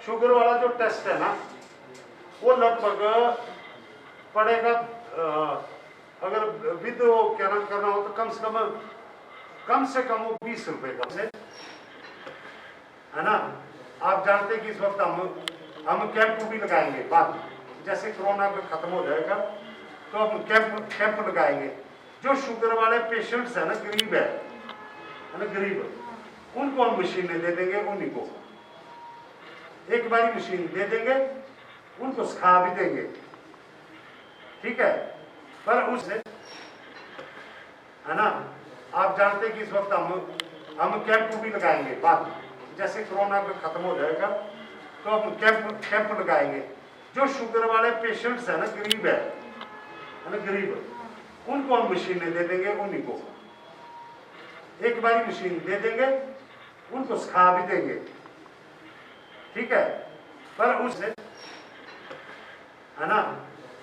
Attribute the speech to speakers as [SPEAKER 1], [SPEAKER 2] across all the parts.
[SPEAKER 1] Sugar वाला जो test है ना वो लगभग पड़ेगा, अगर विद क्या नाम करना हो तो कम से कम वो 20 रुपए का है ना। आप जानते हैं कि इस वक्त हम कैंप भी लगाएंगे, बाद जैसे कोरोना खत्म हो जाएगा तो हम कैंप लगाएंगे। जो शुगर वाले पेशेंट्स है ना, गरीब है ना, गरीब, उनको हम मशीनें दे देंगे, उन्हीं को एक बारी मशीन दे देंगे, उनको सिखा भी देंगे, ठीक है। पर उससे है ना, आप जानते हैं कि इस वक्त हम कैंप भी लगाएंगे, बाद जैसे कोरोना खत्म हो जाएगा तो हम कैंप लगाएंगे। जो शुगर वाले पेशेंट्स है ना, गरीब है ना, गरीब, उनको हम मशीनें दे देंगे, उन्हीं को एक बारी मशीन दे देंगे, उनको सिखा भी देंगे, ठीक है। पर उससे है ना,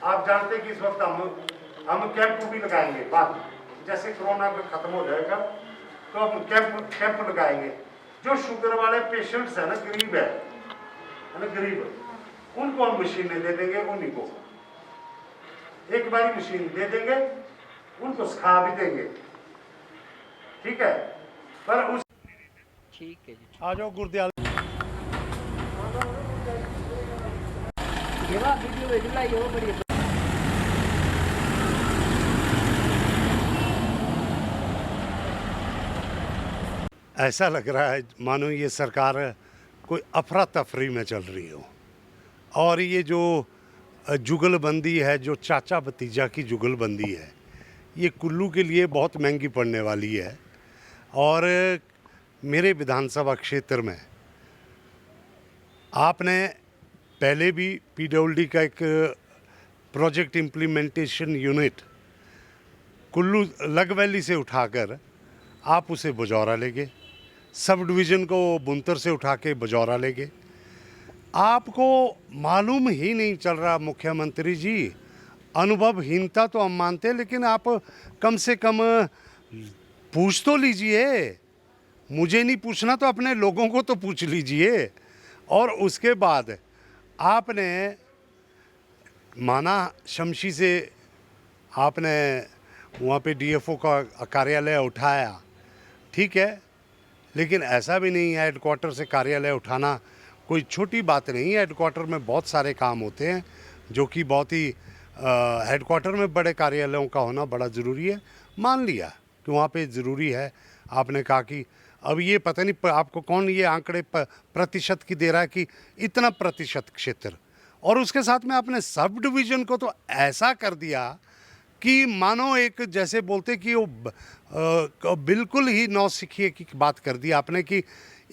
[SPEAKER 1] आप जानते हैं कि इस वक्त हम कैंप भी लगाएंगे, बाद जैसे कोरोना खत्म हो जाएगा तो हम कैंप लगाएंगे। जो शुगर वाले पेशेंट्स है ना, गरीब है ना, गरीब, उनको हम मशीनें दे देंगे, उन्हीं को एक बारी मशीन दे देंगे, उनको सिखा भी देंगे, ठीक है। पर उस
[SPEAKER 2] ठीक है जी,
[SPEAKER 1] आ जाओ गुरदयाल
[SPEAKER 2] वीडियो भेज लाई हो बड़ी।
[SPEAKER 1] ऐसा लग रहा है मानो ये सरकार कोई अफरा तफरी में चल रही हो। और ये जो जुगलबंदी है, जो चाचा भतीजा की जुगलबंदी है, ये कुल्लू के लिए बहुत महंगी पड़ने वाली है। और मेरे विधानसभा क्षेत्र में आपने पहले भी पीडब्ल्यूडी का एक प्रोजेक्ट इम्प्लीमेंटेशन यूनिट कुल्लू लग वैली से उठाकर आप उसे बजौरा ले गए, सब डिवीज़न को बुनतर से उठा के बजौरा ले गए। आपको मालूम ही नहीं चल रहा मुख्यमंत्री जी, अनुभवहीनता तो हम मानते हैं, लेकिन आप कम से कम पूछ तो लीजिए। मुझे नहीं पूछना तो अपने लोगों को तो पूछ लीजिए। और उसके बाद आपने माना शमशी से आपने वहाँ पे डीएफओ का कार्यालय उठाया, ठीक है, लेकिन ऐसा भी नहीं है हेडक्वार्टर से कार्यालय उठाना कोई छोटी बात नहीं है। हेडक्वार्टर में बहुत सारे काम होते हैं जो कि बहुत ही हेडक्वार्टर में बड़े कार्यालयों का होना बड़ा ज़रूरी है। मान लिया कि वहाँ पे ज़रूरी है। आपने कहा कि अब ये पता नहीं आपको कौन ये आंकड़े प्रतिशत की दे रहा है कि इतना प्रतिशत क्षेत्र, और उसके साथ में आपने सब डिवीज़न को तो ऐसा कर दिया कि मानो एक जैसे बोलते कि वो बिल्कुल ही नौसिखिए की बात कर दी आपने कि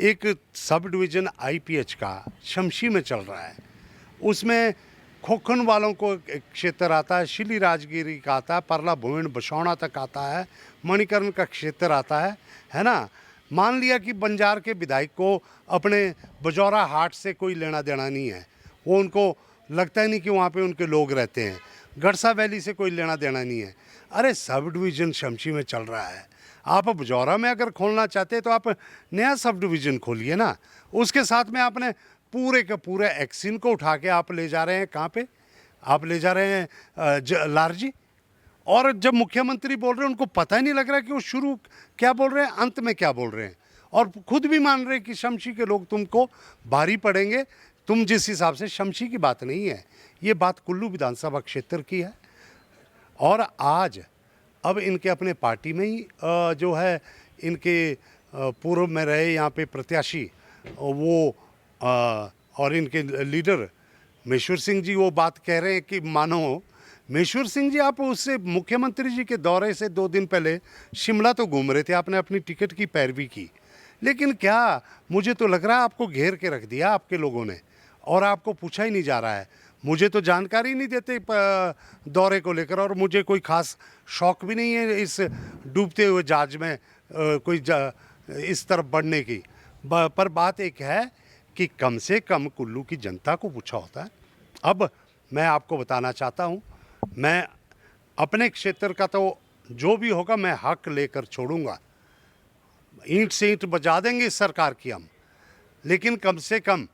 [SPEAKER 1] एक सब डिवीज़न आईपीएच का शमशी में चल रहा है, उसमें खोखन वालों को एक क्षेत्र आता है, शिली राजगिरी का आता है, परला भूमिण बसौना तक आता है, मणिकर्ण का क्षेत्र आता है ना। मान लिया कि बंजार के विधायक को अपने बजौरा हाट से कोई लेना देना नहीं है, वो उनको लगता ही नहीं कि वहाँ पे उनके लोग रहते हैं। गड़सा वैली से कोई लेना देना नहीं है। अरे सब डिवीज़न शमशी में चल रहा है, आप बजौरा में अगर खोलना चाहते हैं तो आप नया सब डिवीज़न खोलिए ना। उसके साथ में आपने पूरे के पूरे एक्सिन को उठा के आप ले जा रहे हैं, कहाँ पे आप ले जा रहे हैं, लारजी। और जब मुख्यमंत्री बोल रहे हैं उनको पता ही नहीं लग रहा कि वो शुरू क्या बोल रहे हैं, अंत में क्या बोल रहे हैं, और खुद भी मान रहे हैं कि शमशी के लोग तुमको भारी पड़ेंगे। तुम जिस हिसाब से, शमशी की बात नहीं है, ये बात कुल्लू विधानसभा क्षेत्र की है। और आज अब इनके अपने पार्टी में ही जो है इनके पूर्व में रहे यहाँ पे प्रत्याशी वो और इनके लीडर मेश्वर सिंह जी वो बात कह रहे हैं कि मानो मेश्वर सिंह जी, आप उससे मुख्यमंत्री जी के दौरे से 2 दिन पहले शिमला तो घूम रहे थे, आपने अपनी टिकट की पैरवी की, लेकिन क्या मुझे तो लग रहा है आपको घेर के रख दिया आपके लोगों ने और आपको पूछा ही नहीं जा रहा है। मुझे तो जानकारी नहीं देते दौरे को लेकर, और मुझे कोई ख़ास शौक़ भी नहीं है इस डूबते हुए जहाज में कोई इस तरफ बढ़ने की। पर बात एक है कि कम से कम कुल्लू की जनता को पूछा होता है। अब मैं आपको बताना चाहता हूँ, मैं अपने क्षेत्र का तो जो भी होगा मैं हक लेकर छोड़ूंगा। ईंट से ईंट बजा देंगे इस सरकार की हम, लेकिन कम से कम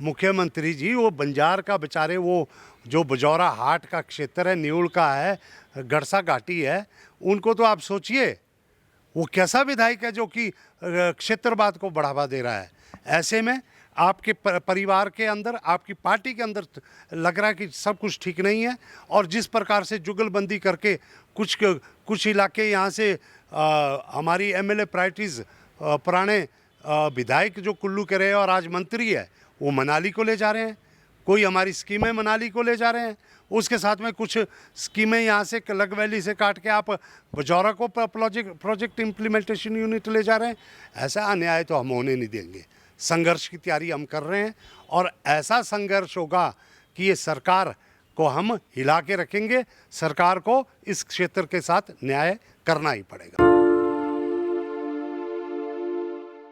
[SPEAKER 1] मुख्यमंत्री जी वो बंजार का बेचारे वो जो बजौरा हाट का क्षेत्र है, न्यूल का है, गड़सा घाटी है, उनको तो आप सोचिए वो कैसा विधायक है जो कि क्षेत्रवाद को बढ़ावा दे रहा है। ऐसे में आपके परिवार के अंदर, आपकी पार्टी के अंदर लग रहा है कि सब कुछ ठीक नहीं है। और जिस प्रकार से जुगलबंदी करके कुछ इलाके यहाँ से हमारी एमएलए प्रायोरिटीज़ पुराने विधायक जो कुल्लू के रहे और आज मंत्री है, वो मनाली को ले जा रहे हैं। कोई हमारी स्कीमें मनाली को ले जा रहे हैं, उसके साथ में कुछ स्कीमें यहाँ से लग वैली से काट के आप बजौरा को प्रोजेक्ट इम्प्लीमेंटेशन यूनिट ले जा रहे हैं। ऐसा अन्याय तो हम होने नहीं देंगे। संघर्ष की तैयारी हम कर रहे हैं और ऐसा संघर्ष होगा कि ये सरकार को हम हिला के रखेंगे। सरकार को इस क्षेत्र के साथ न्याय करना ही पड़ेगा।